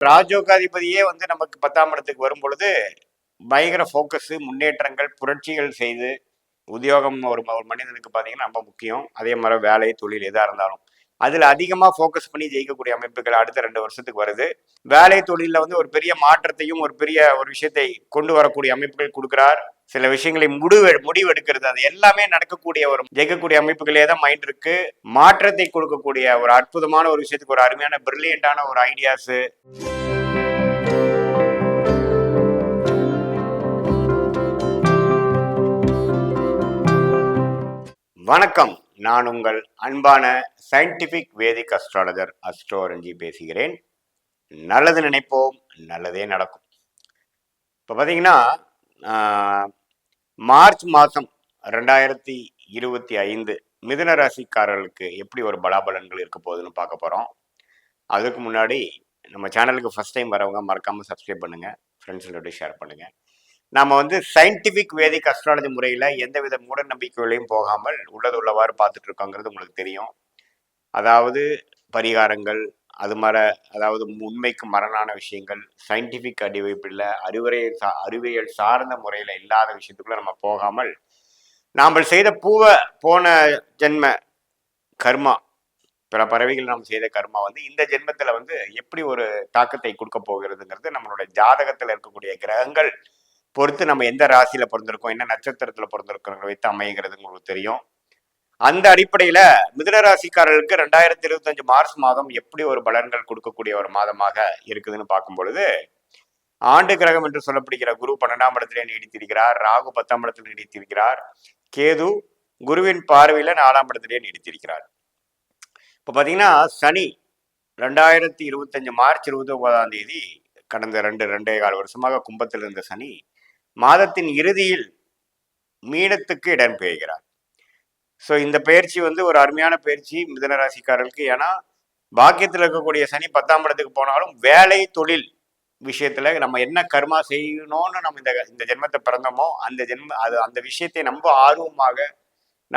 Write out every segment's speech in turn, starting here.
ராஜோகாதிபதியே வந்து நமக்கு 10ஆம் இடத்துக்கு வரும் பொழுது பயங்கர ஃபோக்கஸ், முன்னேற்றங்கள், புரட்சிகள் செய்து உத்தியோகம் ஒரு மனிதனுக்கு பார்த்தீங்கன்னா ரொம்ப முக்கியம். அதே மாதிரி வேலை, தொழில் எதா இருந்தாலும் அதில் அதிகமாக ஃபோக்கஸ் பண்ணி ஜெயிக்கக்கூடிய அமைப்புகள் அடுத்த 2 வருஷத்துக்கு வருது. வேலை தொழிலில் வந்து ஒரு பெரிய மாற்றத்தையும் ஒரு பெரிய ஒரு விஷயத்தை கொண்டு வரக்கூடிய அமைப்புகள் கொடுக்குறார். சில விஷயங்களை முடிவெடுக்கிறது, அது எல்லாமே நடக்கக்கூடிய ஒரு ஜெயிக்கக்கூடிய அமைப்புகளே தான் மைண்ட் இருக்கு. மாற்றத்தை கொடுக்கக்கூடிய ஒரு அற்புதமான ஒரு விஷயத்துக்கு ஒரு அருமையான பிரில்லியண்டான ஒரு ஐடியாஸ். வணக்கம், நான் உங்கள் அன்பான சயின்டிபிக் வேதிக் அஸ்ட்ராலஜர் அஸ்ட்ரோரஞ்சி பேசுகிறேன். நல்லது நினைப்போம், நல்லதே நடக்கும். இப்போ பார்த்தீங்கன்னா மார்ச் மாதம் 2025 மிதுன ராசிக்காரர்களுக்கு எப்படி ஒரு பலாபலன்கள் இருக்க போகுதுன்னு பார்க்க போகிறோம். அதுக்கு முன்னாடி நம்ம சேனலுக்கு ஃபஸ்ட் டைம் வரவங்க மறக்காமல் சப்ஸ்கிரைப் பண்ணுங்கள், ஃப்ரெண்ட்ஸுங்களோட ஷேர் பண்ணுங்கள். நாம் வந்து சயின்டிஃபிக் வேதிக் அஸ்ட்ராலஜி முறையில் எந்தவித மூட நம்பிக்கைகளையும் போகாமல் உள்ளது உள்ளவாறு பார்த்துட்டு இருக்கோங்கிறது உங்களுக்கு தெரியும். அதாவது பரிகாரங்கள், அது மாதிரி அதாவது உண்மைக்கு மரணான விஷயங்கள், சயின்டிஃபிக் அடிவைப்பில் அறிவியல் சார்ந்த முறையில் இல்லாத விஷயத்துக்குள்ள நம்ம போகாமல் நாம் செய்த போன ஜென்ம கர்மா, பிற பறவைகள் நாம் செய்த கர்மா வந்து இந்த ஜென்மத்தில் வந்து எப்படி ஒரு தாக்கத்தை கொடுக்க போகிறதுங்கிறது நம்மளோட ஜாதகத்தில் இருக்கக்கூடிய கிரகங்கள் பொறுத்து நம்ம எந்த ராசியில பிறந்திருக்கோம், என்ன நட்சத்திரத்துல பிறந்திருக்கிறோம் வைத்து அமைகிறது உங்களுக்கு தெரியும். அந்த அடிப்படையில மிதுன ராசிக்காரர்களுக்கு 2025 மார்ச் மாதம் எப்படி ஒரு பலன்கள் கொடுக்கக்கூடிய ஒரு மாதமாக இருக்குதுன்னு பார்க்கும் பொழுது, ஆண்டு கிரகம் என்று சொல்லப்படுகிற குரு 12ஆம் இடத்திலே நீடித்திருக்கிறார், ராகு 10ஆம் இடத்தில் நீடித்திருக்கிறார், கேது குருவின் பார்வையில 4ஆம் இடத்திலே நீடித்திருக்கிறார். இப்ப பாத்தீங்கன்னா சனி 2025 மார்ச் 29ஆம் தேதி கடந்த 2.25 வருஷமாக கும்பத்தில் இருந்த சனி மாதத்தின் இறுதியில் மீனத்துக்கு இடம்பெயர்கிறார். ஸோ இந்த பயிற்சி வந்து ஒரு அருமையான பயிற்சி மிதுன ராசிக்காரர்களுக்கு. ஏன்னா பாக்கியத்தில் இருக்கக்கூடிய சனி 10ஆம் இடத்துக்கு போனாலும் வேலை தொழில் விஷயத்துல நம்ம என்ன கர்மா செய்யணும்னு நம்ம இந்த ஜென்மத்தை பிறந்தோமோ அந்த விஷயத்தை ரொம்ப ஆர்வமாக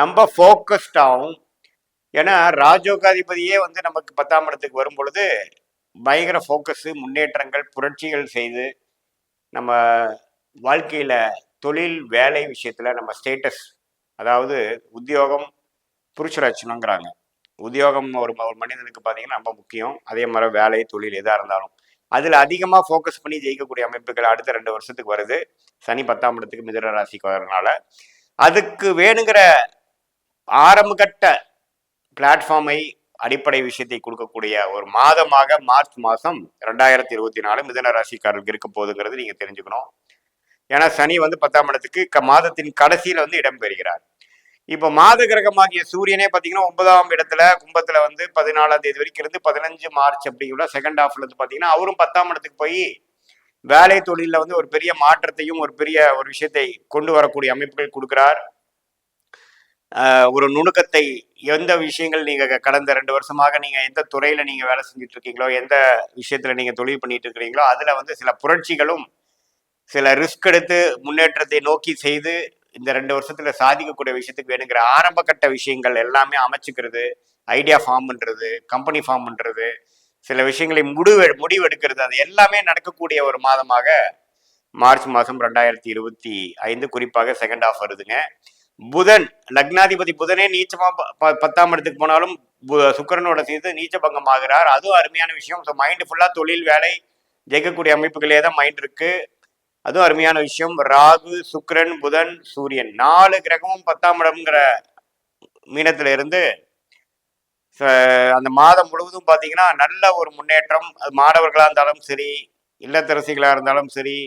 ரொம்ப ஃபோக்கஸ்டாகவும், ஏன்னா ராஜோகாதிபதியே வந்து நமக்கு 10ஆம் இடத்துக்கு வரும் பொழுது பயங்கர ஃபோக்கஸ், முன்னேற்றங்கள், புரட்சிகள் செய்து நம்ம வாழ்க்கையில தொழில் வேலை விஷயத்துல நம்ம ஸ்டேட்டஸ், அதாவது உத்தியோகம் புருஷராட்சணங்கிறாங்க. உத்தியோகம் ஒரு மனிதனுக்கு பார்த்தீங்கன்னா ரொம்ப முக்கியம். அதே மாதிரி வேலை தொழில் எதா இருந்தாலும் அதில் அதிகமாக ஃபோக்கஸ் பண்ணி ஜெயிக்கக்கூடிய அமைப்புகள் அடுத்த 2 வருஷத்துக்கு வருது. சனி 10ஆம் இடத்துக்கு மிதுன ராசிக்கு வரதுனால அதுக்கு வேணுங்கிற ஆரம்பகட்ட பிளாட்ஃபார்மை, அடிப்படை விஷயத்தை கொடுக்கக்கூடிய ஒரு மாதமாக மார்ச் மாதம் 2024 மிதுன ராசிக்காரர்களுக்கு இருக்க போகுதுங்கிறது நீங்க தெரிஞ்சுக்கணும். ஏன்னா சனி வந்து 10ஆம் இடத்துக்கு மாதத்தின் கடைசியில வந்து இடம்பெறுகிறார். இப்ப மாத கிரகமாகிய சூரியனே பாத்தீங்கன்னா 9ஆம் இடத்துல கும்பத்துல வந்து 14ஆம் தேதி வரைக்கும் இருந்து 15 மார்ச் அப்படிங்கிற செகண்ட் ஹாஃப்ல இருந்து பாத்தீங்கன்னா அவரும் 10ஆம் இடத்துக்கு போய் வேலை தொழில வந்து ஒரு பெரிய மாற்றத்தையும் ஒரு பெரிய ஒரு விஷயத்தை கொண்டு வரக்கூடிய அமைப்புகள் கொடுக்கிறார். ஒரு நுணுக்கத்தை, எந்த விஷயங்கள் நீங்க கடந்த 2 வருஷமாக நீங்க எந்த துறையில நீங்க வேலை செஞ்சுட்டு இருக்கீங்களோ, எந்த விஷயத்துல நீங்க தொழில் பண்ணிட்டு இருக்கிறீங்களோ அதுல வந்து சில புரட்சிகளும் சில ரிஸ்க் எடுத்து முன்னேற்றத்தை நோக்கி செய்து இந்த 2 வருஷத்துல சாதிக்கக்கூடிய விஷயத்துக்கு வேணுங்கிற ஆரம்ப கட்ட விஷயங்கள் எல்லாமே அமைச்சுக்கிறது, ஐடியா ஃபார்ம் பண்றது, கம்பெனி ஃபார்ம் பண்றது, சில விஷயங்களை முடிவெடுக்கிறது, அது எல்லாமே நடக்கக்கூடிய ஒரு மாதமாக மார்ச் மாதம் 2025 குறிப்பாக செகண்ட் ஹாஃப் வருதுங்க. புதன் லக்னாதிபதி புதனே நீச்சமா 10ஆம் இடத்துக்கு போனாலும் சுக்கரனோட சேர்த்து நீச்ச பங்கம் ஆகிறார். அதுவும் அருமையான விஷயம். ஸோ மைண்ட் ஃபுல்லா தொழில் வேலை ஜெயிக்கக்கூடிய அமைப்புகளே தான் மைண்ட் இருக்கு. அதுவும் அருமையான விஷயம். ராகு, சுக்கிரன், புதன், சூரியன் 4 கிரகமும் 10ஆம் இடம்ங்கிற மீனத்துல இருந்து அந்த மாதம் முழுவதும் பார்த்தீங்கன்னா நல்ல ஒரு முன்னேற்றம். அது மாணவர்களாக இருந்தாலும் சரி, இல்லத்தரசிகளாக இருந்தாலும் சரி,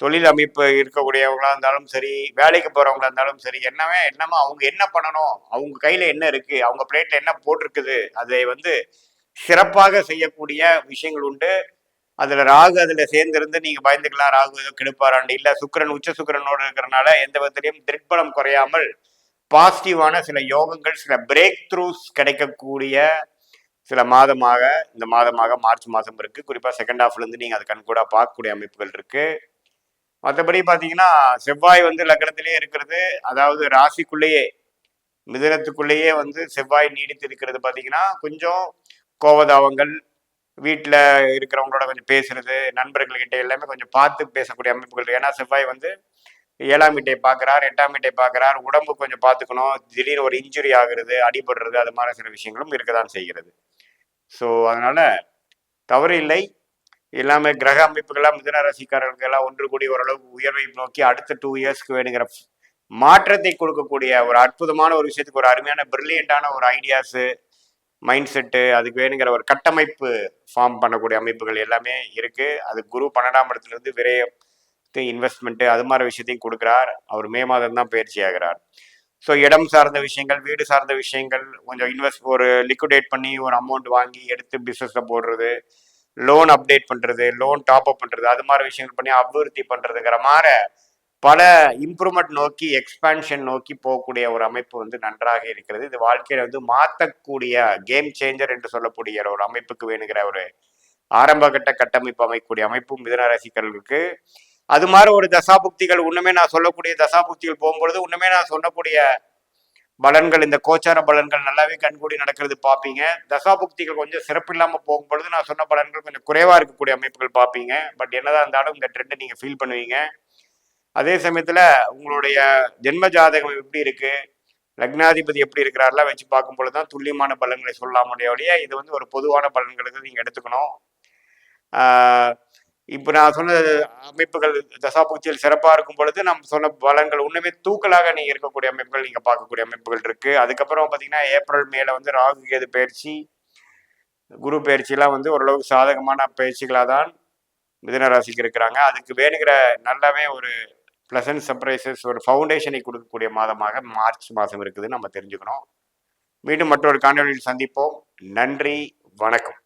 தொழில் அமைப்பு இருக்கக்கூடியவங்களா இருந்தாலும் சரி, வேலைக்கு போறவங்களா இருந்தாலும் சரி, என்னமோ அவங்க என்ன பண்ணணும், அவங்க கையில என்ன இருக்கு, அவங்க பிளேட்ல என்ன போட்டிருக்குது, அதை வந்து சிறப்பாக செய்யக்கூடிய விஷயங்கள் உண்டு. அதுல ராகு அதுல சேர்ந்திருந்து நீங்க பயந்துக்கலாம், ராகு ஏதோ கெடுப்பாராண்டு. இல்ல சுக்கிரன் உச்ச சுக்கிரனோடு இருக்கிறனால எந்த விதத்திலையும் திருப்பலம் குறையாமல் பாசிட்டிவான சில யோகங்கள், சில பிரேக் த்ரூஸ் கிடைக்கக்கூடிய சில மாதமாக இந்த மாதமாக மார்ச் மாதம் இருக்கு. குறிப்பா செகண்ட் ஹாஃப்ல இருந்து நீங்க அது கண் கூட பார்க்கக்கூடிய அமைப்புகள் இருக்கு. மற்றபடி பார்த்தீங்கன்னா செவ்வாய் வந்து லக்னத்திலேயே இருக்கிறது, அதாவது ராசிக்குள்ளேயே மிதுனத்துக்குள்ளேயே வந்து செவ்வாய் நீடித்து இருக்கிறது பார்த்தீங்கன்னா கொஞ்சம் கோபதாபங்கள், வீட்டில் இருக்கிறவங்களோட கொஞ்சம் பேசுறது, நண்பர்கள்கிட்ட எல்லாமே கொஞ்சம் பார்த்து பேசக்கூடிய அமைப்புகள். ஏன்னா செவ்வாய் வந்து 7ஆம் வீட்டை பார்க்குறார், 8ஆம் வீட்டை பார்க்குறார். உடம்பு கொஞ்சம் பார்த்துக்கணும். திடீர்னு ஒரு இன்ஜுரி ஆகுறது, அடிபடுறது, அது மாதிரி சில விஷயங்களும் இருக்க தான் செய்கிறது. ஸோ அதனால தவறு இல்லை. எல்லாமே கிரக அமைப்புகள்லாம் மிதுன ராசிக்காரர்களுக்கு எல்லாம் ஒன்று கூடி ஓரளவுக்கு உயர்வை நோக்கி அடுத்த 2 இயர்ஸ்க்கு வேணுங்கிற மாற்றத்தை கொடுக்கக்கூடிய ஒரு அற்புதமான ஒரு விஷயத்துக்கு ஒரு அருமையான பிரில்லியண்டான ஒரு ஐடியாஸு, மைண்ட் செட்டு, அதுக்கு வேணுங்கிற ஒரு கட்டமைப்பு ஃபார்ம் பண்ணக்கூடிய அமைப்புகள் எல்லாமே இருக்கு. அது குரு 12ஆம் இடத்துலேருந்து விரயம், இன்வெஸ்ட்மெண்ட்டு, அது மாதிரி விஷயத்தையும் கொடுக்குறார். அவர் மே மாதம் தான் பயிற்சி ஆகிறார். ஸோ இடம் சார்ந்த விஷயங்கள், வீடு சார்ந்த விஷயங்கள், கொஞ்சம் ஒரு லிக்விடேட் பண்ணி ஒரு அமௌண்ட் வாங்கி எடுத்து பிஸ்னஸில் போடுறது, லோன் அப்டேட் பண்ணுறது, லோன் டாப் அப் பண்ணுறது, அது மாதிரி விஷயங்கள் பண்ணி அபிவிருத்தி பண்ணுறதுங்கிற மாதிரி பல இம்ப்ரூவ்மெண்ட் நோக்கி, எக்ஸ்பான்ஷன் நோக்கி போகக்கூடிய ஒரு அமைப்பு வந்து நன்றாக இருக்கிறது. இது வாழ்க்கையில வந்து மாற்றக்கூடிய கேம் சேஞ்சர் என்று சொல்லக்கூடிய ஒரு அமைப்புக்கு வேணுங்கிற ஒரு ஆரம்ப கட்ட கட்டமைப்பு அமைக்கக்கூடிய அமைப்பும் மிதுன ராசிக்காரர்களுக்கு. அது மாதிரி ஒரு தசாபுக்திகள் இன்னுமே நான் சொல்லக்கூடிய தசாபுக்திகள் போகும்பொழுது இன்னுமே நான் சொல்லக்கூடிய பலன்கள், இந்த கோச்சார பலன்கள் நல்லாவே கண்கூடி நடக்கிறது பார்ப்பீங்க. தசாபுக்திகள் கொஞ்சம் சிறப்பு இல்லாமல் போகும்பொழுது நான் சொன்ன பலன்கள் கொஞ்சம் குறைவா இருக்கக்கூடிய அமைப்புகள் பார்ப்பீங்க. பட் என்னதான் இருந்தாலும் இந்த ட்ரெண்டை நீங்க ஃபீல் பண்ணுவீங்க. அதே சமயத்துல உங்களுடைய ஜென்ம ஜாதகம் எப்படி இருக்கு, லக்னாதிபதி எப்படி இருக்கிறாரெல்லாம் வச்சு பார்க்கும் பொழுதுதான் துல்லியமான பலன்களை சொல்லாமலே ஒழிய இது வந்து ஒரு பொதுவான பலன்களுக்கு நீங்க எடுத்துக்கணும். இப்போ நான் சொன்ன அமைப்புகள் தசாபுக்தியில் சிறப்பாக இருக்கும் பொழுது நம்ம சொன்ன பலன்கள் இன்னுமே தூக்கலாக நீங்க இருக்கக்கூடிய அமைப்புகள் நீங்க பார்க்கக்கூடிய அமைப்புகள் இருக்கு. அதுக்கப்புறம் பார்த்தீங்கன்னா ஏப்ரல் மேல வந்து ராகு கேது பயிற்சி, குரு பயிற்சியெல்லாம் வந்து ஓரளவுக்கு சாதகமான பயிற்சிகளாக தான் மிதுன ராசிக்கு இருக்கிறாங்க. அதுக்கு வேணுங்கிற நல்லாவே ஒரு ப்ளசன்ட் சர்ப்ரைசஸ், ஒரு ஃபவுண்டேஷனை கொடுக்கக்கூடிய மாதமாக மார்ச் மாதம் இருக்குதுன்னு நம்ம தெரிஞ்சுக்கணும். மீண்டும் மற்றொரு காணொலியில் சந்திப்போம். நன்றி, வணக்கம்.